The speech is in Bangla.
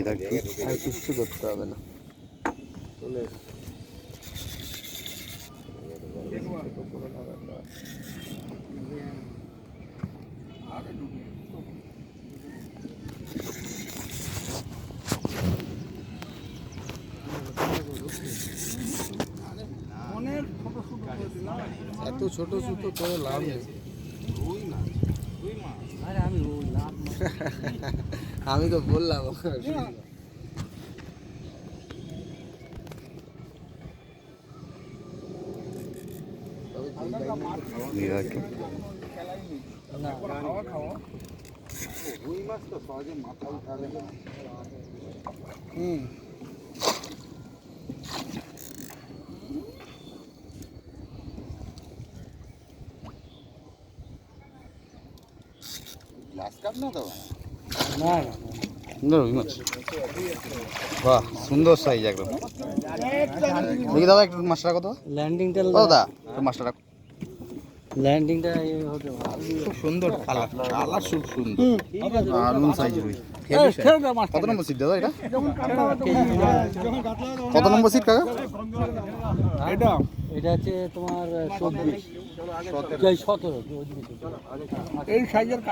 দিয়ে থাকছি। আর কিচ্ছু করতে হবে না। এত ছোট ছোট করে লাভ নেই। আমি তো বললাম দিয়ে থাকি। রুই মাছ, বাহ সুন্দর সাইজ একদম। দেখি দাদা একটু মাছটা কত, ল্যান্ডিংটা দাদা একটু মাছটা রাখো। ল্যান্ডিংটা খুব সুন্দর কালার, কালার খুব সুন্দর, দারুণ সাইজ রুই। কত নম্বর সিট দাদা এটা? কত নম্বর সিট কাকা এটা? এটা হচ্ছে তোমার 17 এই সাইজের।